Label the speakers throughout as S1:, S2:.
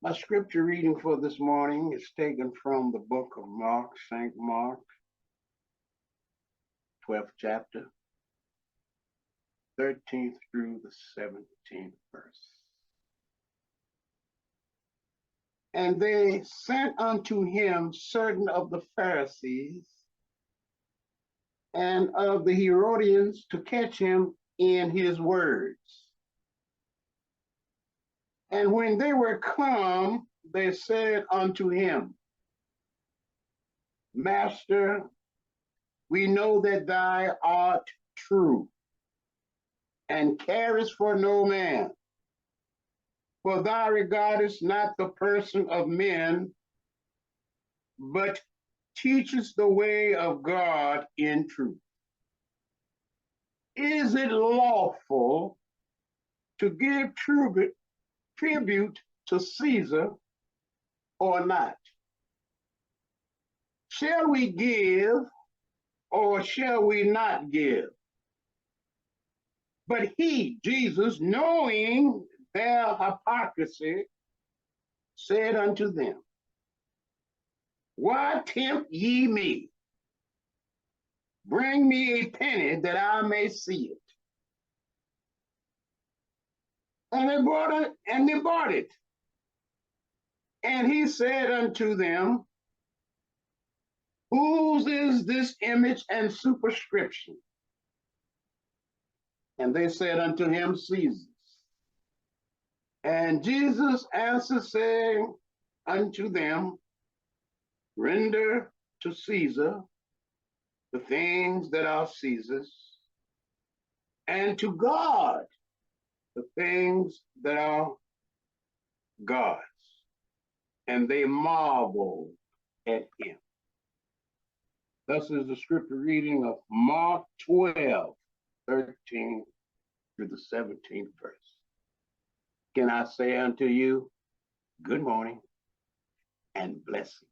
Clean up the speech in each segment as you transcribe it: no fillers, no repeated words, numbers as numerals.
S1: My scripture reading for this morning is taken from the book of Mark, St. Mark, 12th chapter, 13th through the 17th verse. And they sent unto him certain of the Pharisees and of the Herodians to catch him in his words. And when they were come, they said unto him, Master, we know that thou art true, and carest for no man, for thou regardest not the person of men, but teachest the way of God in truth. Is it lawful to give tribute to Caesar or not? Shall we give or shall we not give? But he, Jesus, knowing their hypocrisy, said unto them, Why tempt ye me? Bring me a penny that I may see it. And they bought it. And he said unto them, Whose is this image and superscription? And they said unto him, Caesar's. And Jesus answered, saying unto them, Render to Caesar the things that are Caesar's, and to God the things that are God's. And they marveled at him. Thus is the scripture reading of Mark 12, 13 through the 17th verse. Can I say unto you, good morning and blessings.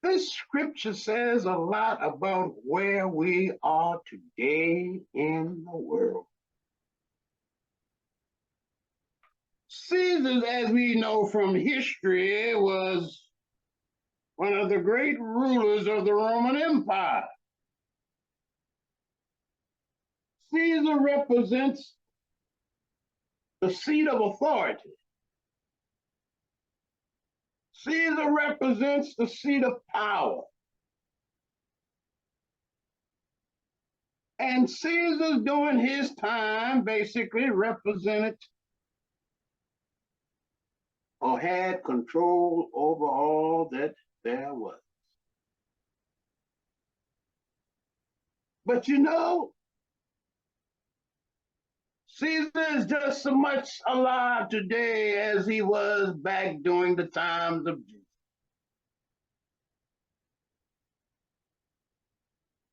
S1: This scripture says a lot about where we are today in the world. Caesar, as we know from history, was one of the great rulers of the Roman Empire. Caesar represents the seat of authority. Caesar represents the seat of power. And Caesar, during his time, basically represented or had control over all that there was. But you know, Caesar is just so much alive today as he was back during the times of Jesus.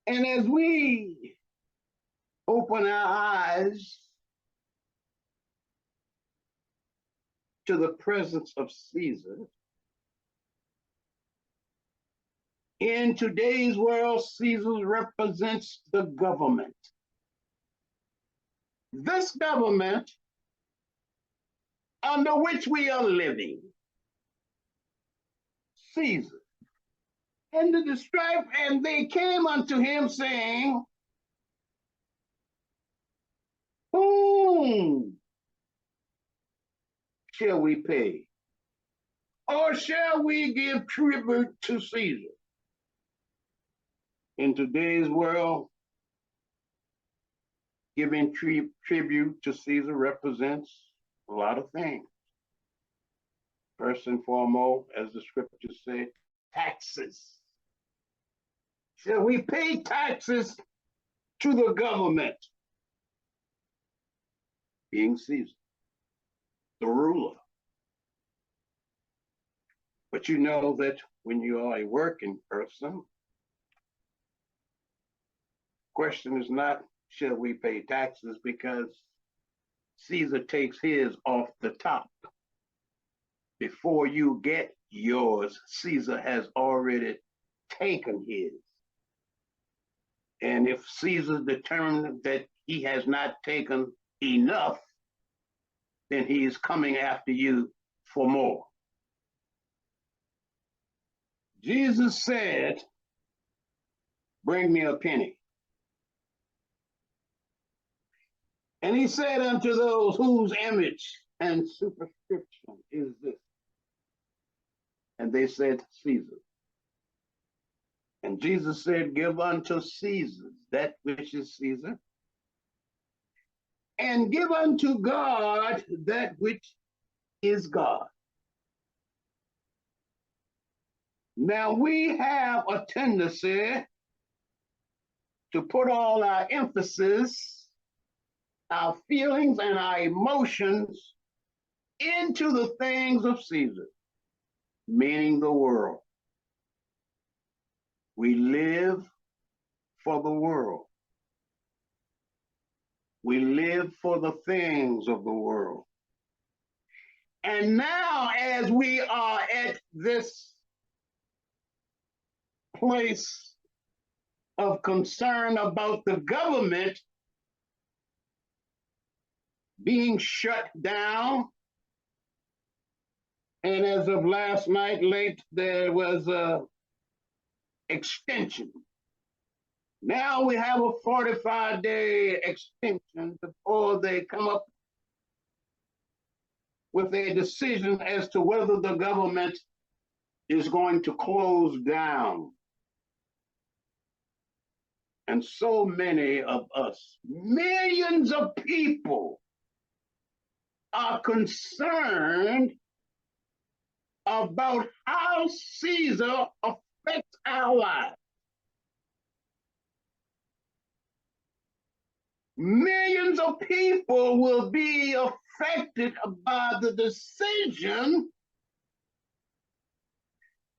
S1: And as we open our eyes to the presence of Caesar, in today's world, Caesar represents the government. This government under which we are living, Caesar. And they came unto him saying, Whom shall we pay? Or shall we give tribute to Caesar? In today's world, giving tribute to Caesar represents a lot of things. First and foremost, as the scriptures say, taxes. Shall we pay taxes to the government? Being Caesar, the ruler. But you know that when you are a working person, question is not, shall we pay taxes, because Caesar takes his off the top. Before you get yours, Caesar has already taken his. And if Caesar determined that he has not taken enough, then he is coming after you for more. Jesus said, bring me a penny. And he said unto those whose image and superscription is this? And they said, Caesar. And Jesus said, give unto Caesar that which is Caesar, and give unto God that which is God. Now we have a tendency to put all our emphasis, our feelings, and our emotions into the things of Caesar, meaning the world. We live for the world. We live for the things of the world. And now, as we are at this place of concern about the government being shut down, and as of last night late, there was a extension. Now we have a 45-day extension before they come up with a decision as to whether the government is going to close down. And so many of us, millions of people, are concerned about how Caesar affects our lives. Millions of people will be affected by the decision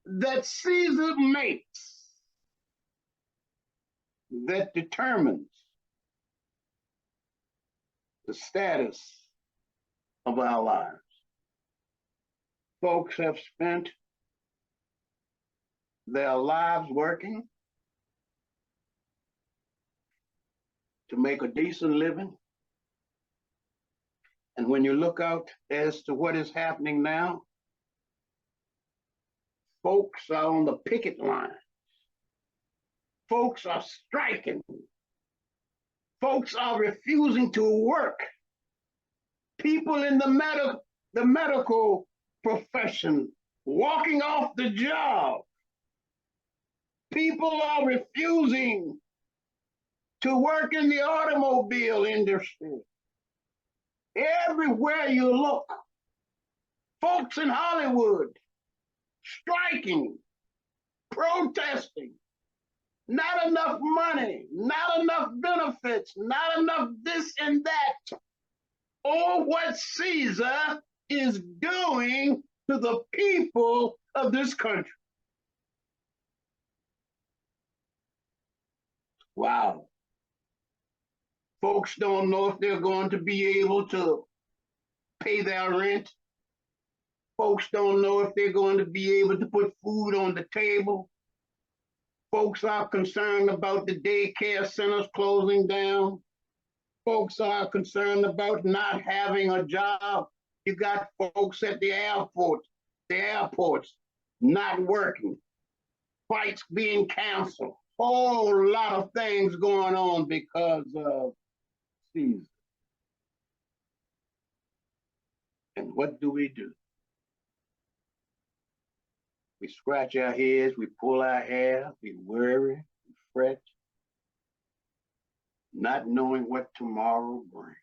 S1: that Caesar makes that determines the status of our lives. Folks have spent their lives working to make a decent living. And when you look out as to what is happening now, folks are on the picket line. Folks are striking. Folks are refusing to work. People in the medical profession walking off the job. People are refusing to work in the automobile industry. Everywhere you look, folks in Hollywood striking, protesting, not enough money, not enough benefits, not enough this and that. Oh, what Caesar is doing to the people of this country. Wow. Folks don't know if they're going to be able to pay their rent. Folks don't know if they're going to be able to put food on the table. Folks are concerned about the daycare centers closing down. Folks are concerned about not having a job. You got folks at the airports not working, flights being canceled, whole lot of things going on because of Caesar. And what do? We scratch our heads, we pull our hair, we worry, we fret, not knowing what tomorrow brings.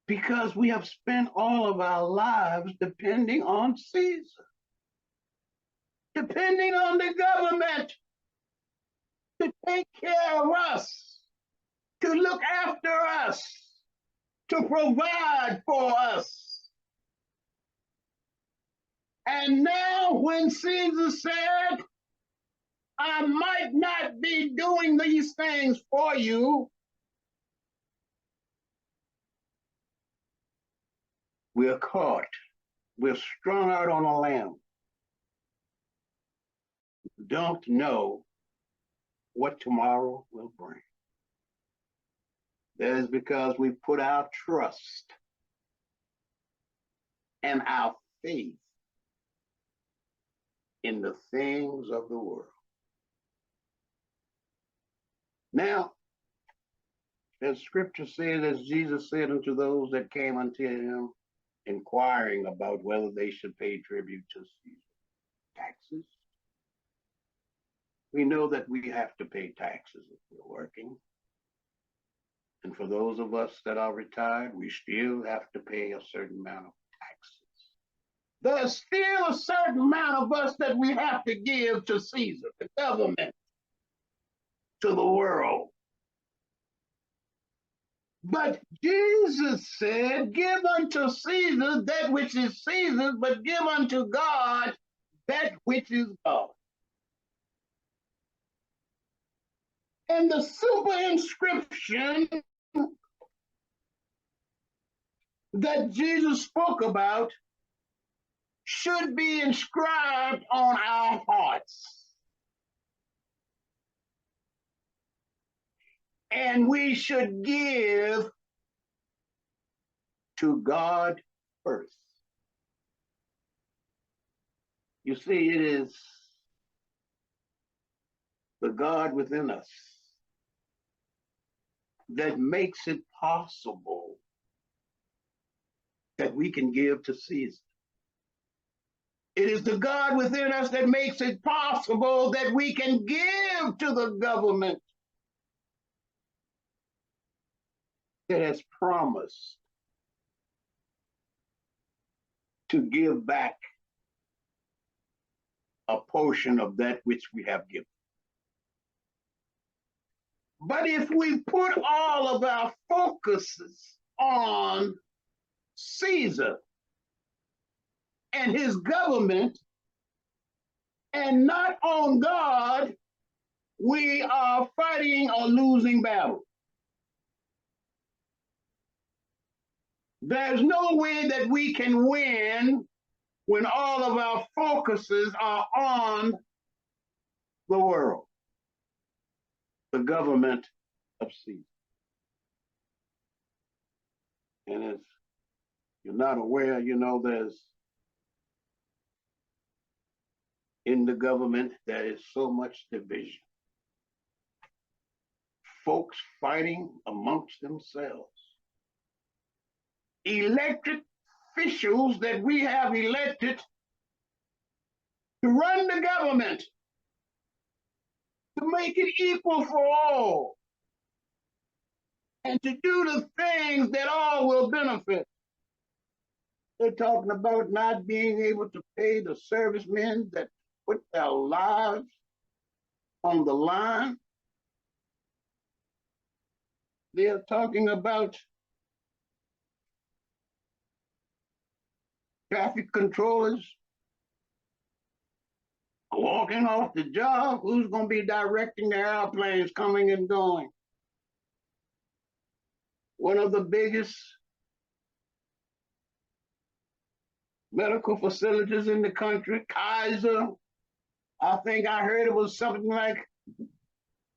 S1: Because we have spent all of our lives depending on Caesar, depending on the government to take care of us, to look after us, to provide for us. And now when Caesar said, I might not be doing these things for you, we're caught. We're strung out on a limb. Don't know what tomorrow will bring. That is because we put our trust and our faith in the things of the world. Now, as scripture says, as Jesus said unto those that came unto him, inquiring about whether they should pay tribute to Caesar, taxes. We know that we have to pay taxes if we're working. And for those of us that are retired, we still have to pay a certain amount of taxes. There's still a certain amount of us that we have to give to Caesar, the government, to the world. But Jesus said, give unto Caesar that which is Caesar's, but give unto God that which is God. And the superinscription that Jesus spoke about should be inscribed on our hearts. And we should give to God first. You see, it is the God within us that makes it possible that we can give to Caesar. It is the God within us that makes it possible that we can give to the government that has promised to give back a portion of that which we have given. But if we put all of our focuses on Caesar and his government and not on God, we are fighting a losing battle. There's no way that we can win when all of our focuses are on the world, the government of Caesar. And if you're not aware, you know, there's in the government, there is so much division. Folks fighting amongst themselves. Elected officials that we have elected to run the government, to make it equal for all, and to do the things that all will benefit. They're talking about not being able to pay the servicemen that put their lives on the line. They're talking about traffic controllers walking off the job. Who's going to be directing the airplanes coming and going? One of the biggest medical facilities in the country, Kaiser, I think I heard it was something like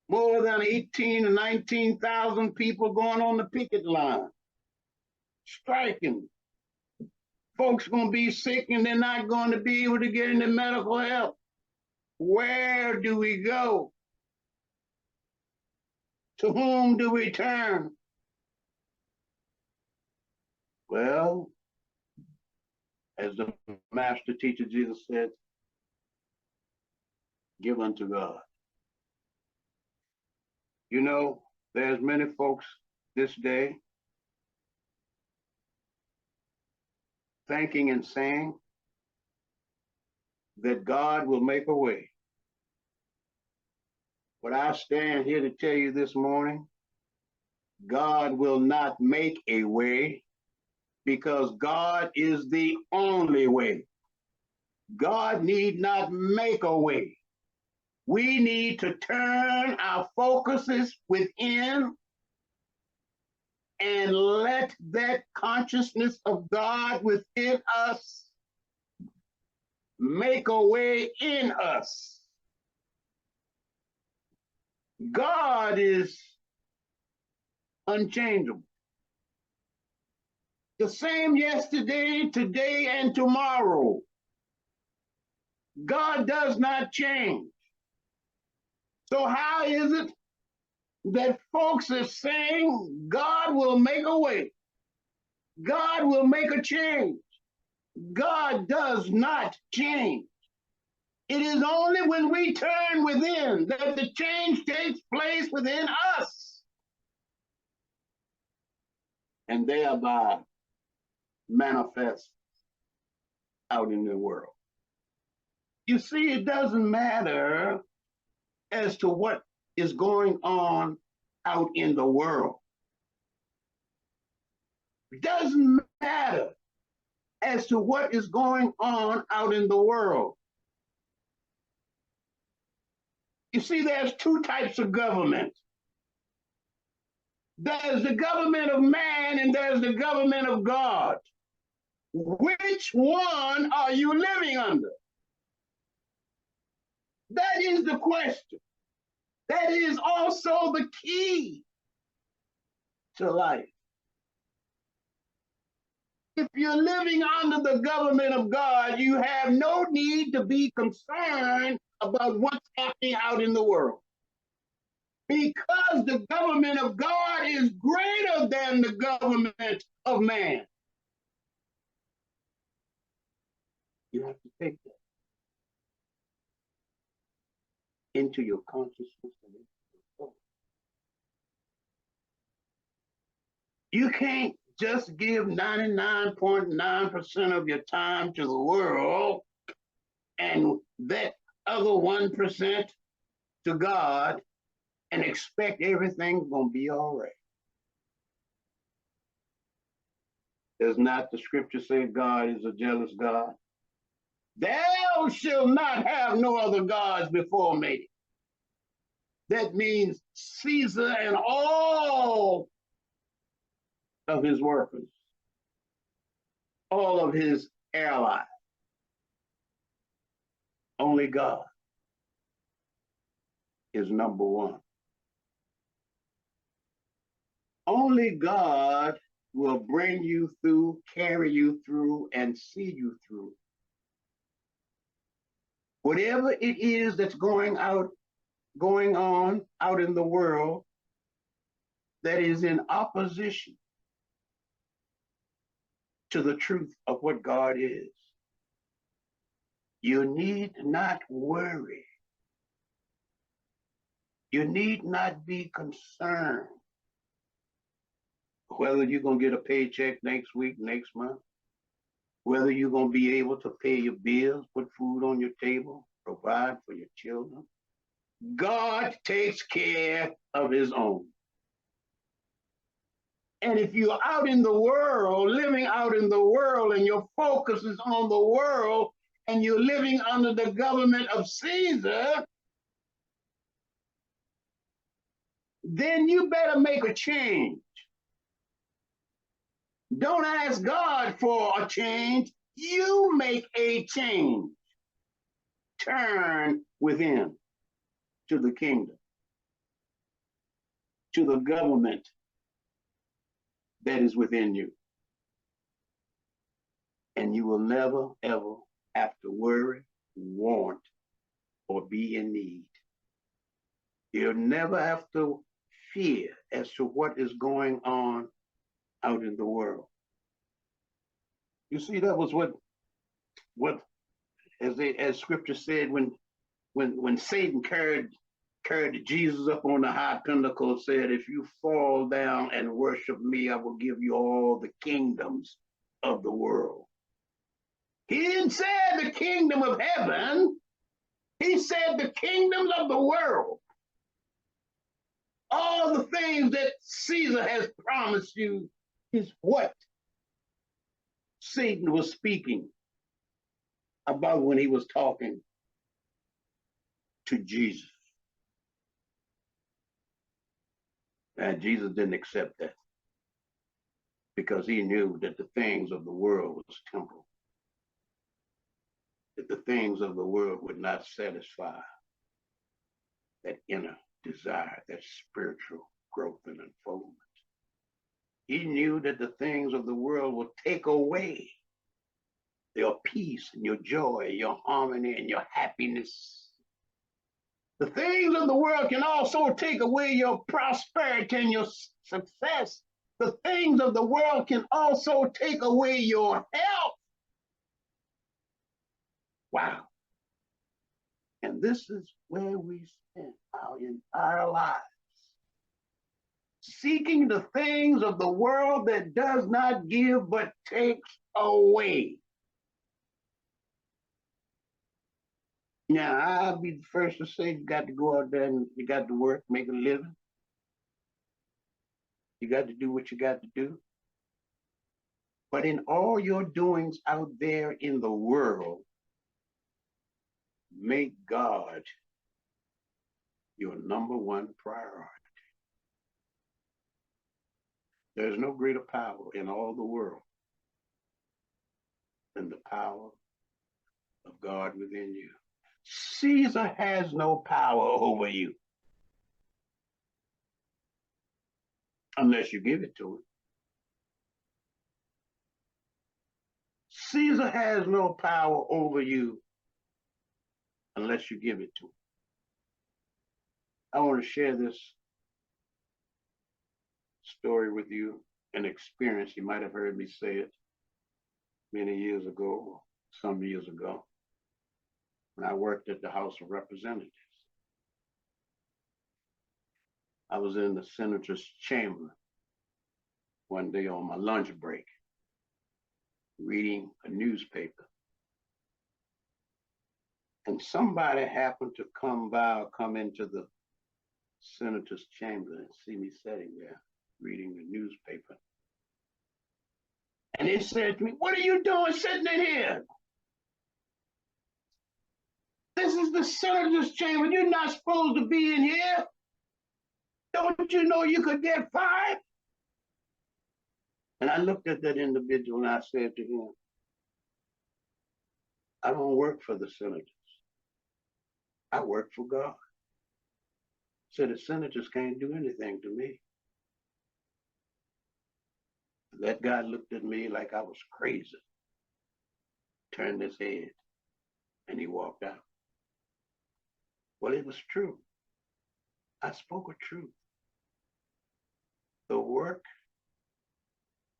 S1: more than 18 to 19,000 people going on the picket line, striking. Folks going to be sick and they're not going to be able to get into medical help. Where do we go? To whom do we turn? Well, as the master teacher Jesus said, give unto God. You know, there's many folks this day thinking and saying that God will make a way. But I stand here to tell you this morning, God will not make a way because God is the only way. God need not make a way. We need to turn our focuses within and let that consciousness of God within us make a way in us. God is unchangeable. The same yesterday, today, and tomorrow. God does not change. So how is it that folks are saying God will make a way? God will make a change. God does not change. It is only when we turn within that the change takes place within us and thereby manifest out in the world. You see, it doesn't matter as to what is going on out in the world. It doesn't matter as to what is going on out in the world. You see, there's two types of government. There's the government of man and there's the government of God. Which one are you living under? That is the question. That is also the key to life. If you're living under the government of God, you have no need to be concerned about what's happening out in the world. Because the government of God is greater than the government of man. You have to take that into your consciousness and into your thought. You can't just give 99.9% of your time to the world and that other 1% to God and expect everything's going to be all right. Does not the scripture say God is a jealous God? Thou shalt not have no other gods before me. That means Caesar and all of his workers, all of his allies. Only God is number one. Only God will bring you through, carry you through, and see you through. Whatever it is that's going on out in the world that is in opposition to the truth of what God is, you need not worry. You need not be concerned whether you're going to get a paycheck next week, next month, whether you're going to be able to pay your bills, put food on your table, provide for your children. God takes care of his own. And if you're out in the world, living out in the world, and your focus is on the world, and you're living under the government of Caesar, then you better make a change. Don't ask God for a change. You make a change. Turn within to the kingdom, to the government that is within you. And you will never, ever have to worry, want, or be in need. You'll never have to fear as to what is going on out in the world. You see, that was what as scripture said, when Satan carried Jesus up on the high pinnacle, said, if you fall down and worship me, I will give you all the kingdoms of the world. He didn't say the kingdom of heaven. He said the kingdoms of the world. All the things that Caesar has promised you is what Satan was speaking about when he was talking to Jesus. And Jesus didn't accept that because he knew that the things of the world was temporal, that the things of the world would not satisfy that inner desire, that spiritual growth and unfoldment. He knew that the things of the world will take away your peace and your joy, your harmony and your happiness. The things of the world can also take away your prosperity and your success. The things of the world can also take away your health. Wow. And this is where we spend our entire lives, seeking the things of the world that does not give but takes away. Now, I'll be the first to say you got to go out there and you got to work, make a living. You got to do what you got to do. But in all your doings out there in the world, make God your number one priority. There's no greater power in all the world than the power of God within you. Caesar has no power over you unless you give it to him. Caesar has no power over you unless you give it to him. I want to share this story with you, an experience. You might have heard me say it many years ago, some years ago, when I worked at the House of Representatives. I was in the senator's chamber one day on my lunch break, reading a newspaper. And somebody happened to come into the senator's chamber and see me sitting there reading the newspaper. And he said to me, "What are you doing sitting in here? This is the senator's chamber. You're not supposed to be in here. Don't you know you could get fired?" And I looked at that individual and I said to him, "I don't work for the senators. I work for God." So the senators can't do anything to me. That guy looked at me like I was crazy, turned his head, and he walked out. Well, it was true. I spoke a truth. The work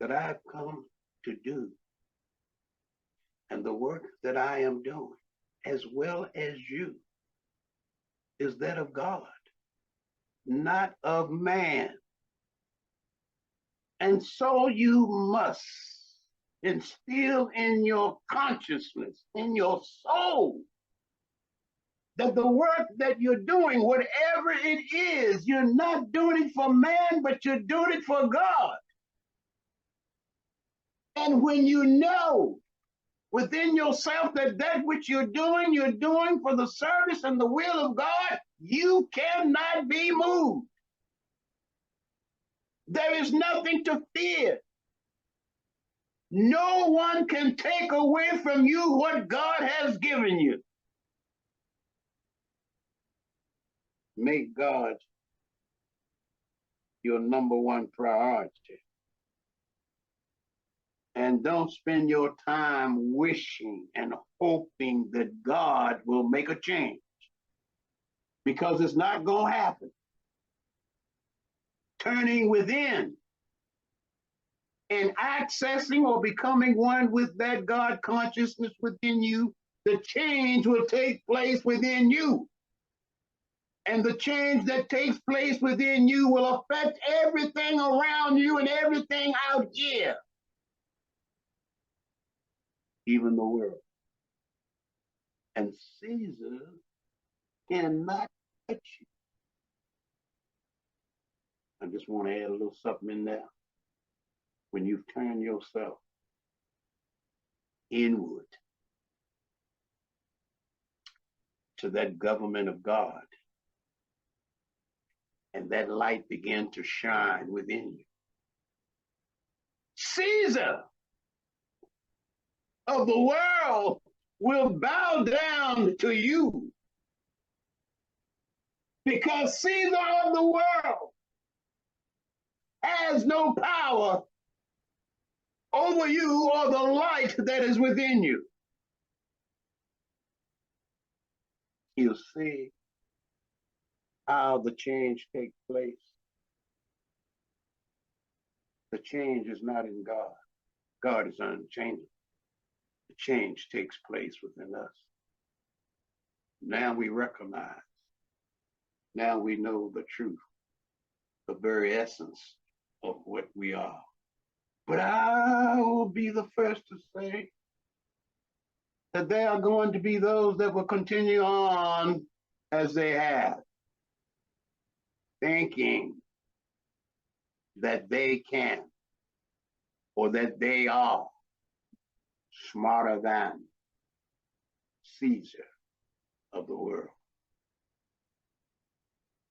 S1: that I've come to do and the work that I am doing, as well as you, is that of God, not of man. And so you must instill in your consciousness, in your soul, that the work that you're doing, whatever it is, you're not doing it for man, but you're doing it for God. And when you know within yourself that that which you're doing for the service and the will of God, you cannot be moved. There is nothing to fear. No one can take away from you what God has given you. Make God your number one priority. And don't spend your time wishing and hoping that God will make a change, because it's not going to happen. Turning within and accessing or becoming one with that God consciousness within you, the change will take place within you. And the change that takes place within you will affect everything around you and everything out here, even the world. And Caesar cannot touch you. I just want to add a little something in there. When you've turned yourself inward to that government of God, and that light began to shine within you, Caesar of the world will bow down to you, because Caesar of the world has no power over you or the light that is within you. You'll see how the change takes place. The change is not in God. God is unchangeable. The change takes place within us. Now we recognize. Now we know the truth, the very essence of what we are. But I will be the first to say that there are going to be those that will continue on as they have, thinking that they can or that they are smarter than Caesar of the world.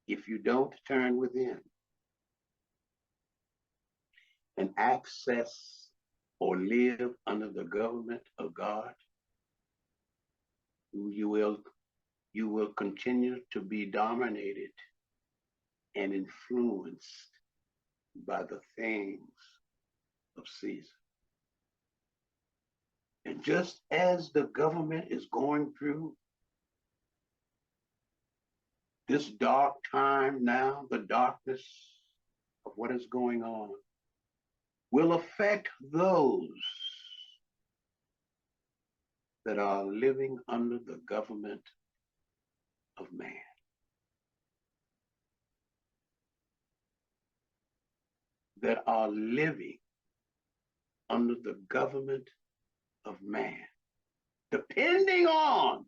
S1: If you don't turn within and access or live under the government of God, you will continue to be dominated and influenced by the things of Caesar. And just as the government is going through this dark time now, the darkness of what is going on will affect those that are living under the government of man. That are living under the government of man, depending on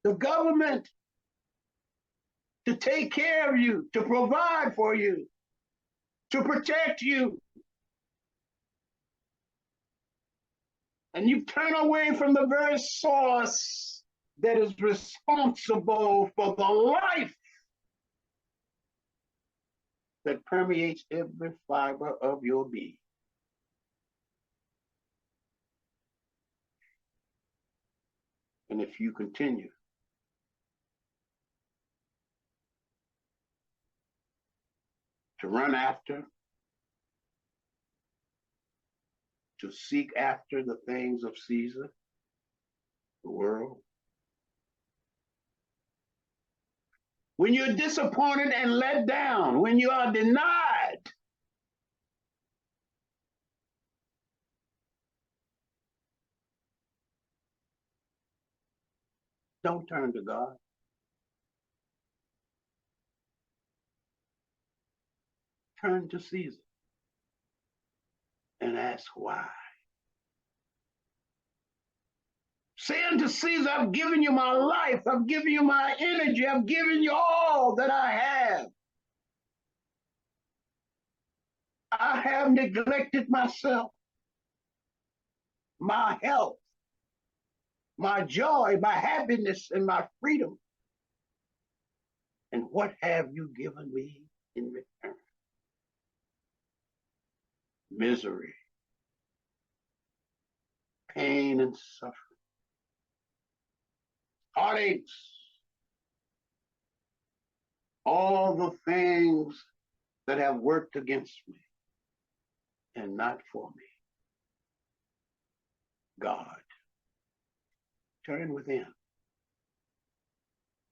S1: the government to take care of you, to provide for you, to protect you. And you turn away from the very source that is responsible for the life that permeates every fiber of your being. And if you continue to run after, to seek after the things of Caesar, the world, when you're disappointed and let down, when you are denied, don't turn to God. Turn to Caesar and ask why. Say unto Caesar, I've given you my life, I've given you my energy, I've given you all that I have. I have neglected myself, my health, my joy, my happiness, and my freedom. And what have you given me in return? Misery, pain, and suffering, heartaches, all the things that have worked against me and not for me. God, turn within.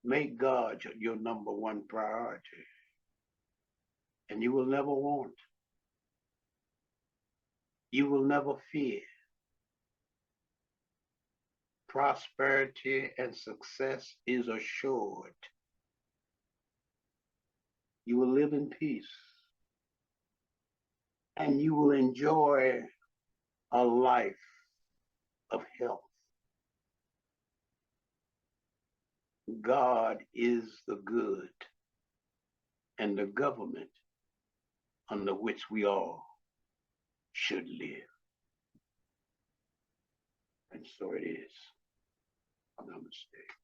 S1: Make God your number one priority, and you will never want. You will never fear. Prosperity and success is assured. You will live in peace, and you will enjoy a life of health. God is the good and the government under which we all should live. And so it is. Namaste.